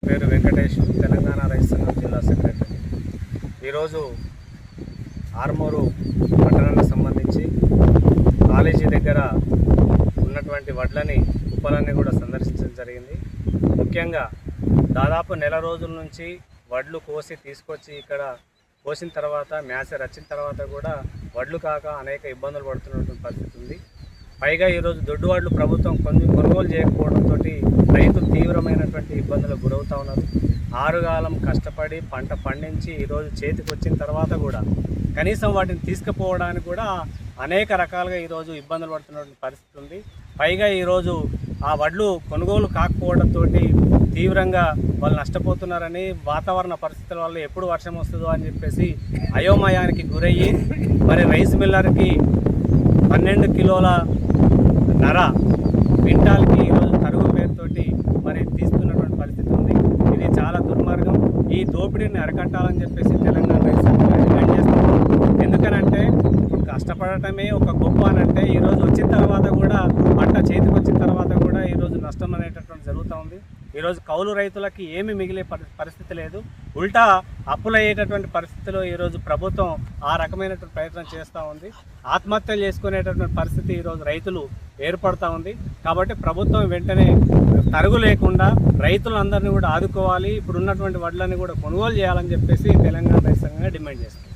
పేరు వెంకటేష్, తెలంగాణ రైతు సంఘం జిల్లా సెక్రటరీ. ఈరోజు ఆర్మూరు పట్టణానికి సంబంధించి కాలేజీ దగ్గర ఉన్నటువంటి వడ్లని కుప్పలన్నీ కూడా సందర్శించడం జరిగింది. ముఖ్యంగా దాదాపు నెల రోజుల నుంచి వడ్లు కోసి తీసుకొచ్చి ఇక్కడ కోసిన తర్వాత మ్యాసర్ వచ్చిన తర్వాత కూడా వడ్లు కాక అనేక ఇబ్బందులు పడుతున్నటువంటి పరిస్థితి ఉంది. పైగా ఈరోజు దొడ్డు వడ్లు ప్రభుత్వం కొనుగోలు చేయకపోవడంతో రైతులు తీవ్రమైనటువంటి ఇబ్బందులకు గురవుతూ ఉన్నారు. ఆరుగాలం కష్టపడి పంట పండించి ఈరోజు చేతికి వచ్చిన తర్వాత కూడా కనీసం వాటిని తీసుకుపోవడానికి కూడా అనేక రకాలుగా ఈరోజు ఇబ్బందులు పడుతున్నటువంటి పరిస్థితి ఉంది. పైగా ఈరోజు ఆ వడ్లు కొనుగోలు కాకపోవడంతో తీవ్రంగా వాళ్ళు నష్టపోతున్నారని, వాతావరణ పరిస్థితుల వల్ల ఎప్పుడు వర్షం వస్తుందో అని చెప్పేసి అయోమయానికి గురయ్యి మరి రైస్ మిల్లర్కి 12 కిలోల నర క్వింటాల్కి ఈరోజు తరుగు పేరుతోటి మరి తీస్తున్నటువంటి పరిస్థితి ఉంది. ఇది చాలా దుర్మార్గం. ఈ దోపిడీని అరికట్టాలని చెప్పేసి తెలంగాణ రైతు సంఘం డిమాండ్ చేస్తున్నాం. ఎందుకనంటే ఇప్పుడు కష్టపడటమే ఒక గొప్ప అనంటే ఈరోజు వచ్చిన తర్వాత కూడా పంట చేతికి వచ్చిన తర్వాత కూడా ఈరోజు నష్టం అనేటటువంటి జరుగుతూ ఉంది. ఈరోజు కౌలు రైతులకి ఏమి మిగిలే పరిస్థితి లేదు. ఉల్టా అప్పులు అయ్యేటటువంటి పరిస్థితిలో ఈరోజు ప్రభుత్వం ఆ రకమైనటువంటి ప్రయత్నం చేస్తూ ఉంది. ఆత్మహత్యలు చేసుకునేటటువంటి పరిస్థితి ఈరోజు రైతులు ఏర్పడుతూ ఉంది. కాబట్టి ప్రభుత్వం వెంటనే తరుగు లేకుండా రైతులందరినీ కూడా ఆదుకోవాలి. ఇప్పుడు ఉన్నటువంటి వడ్లని కూడా కొనుగోలు చేయాలని చెప్పేసి తెలంగాణ రైతు సంఘంగా డిమాండ్ చేస్తుంది.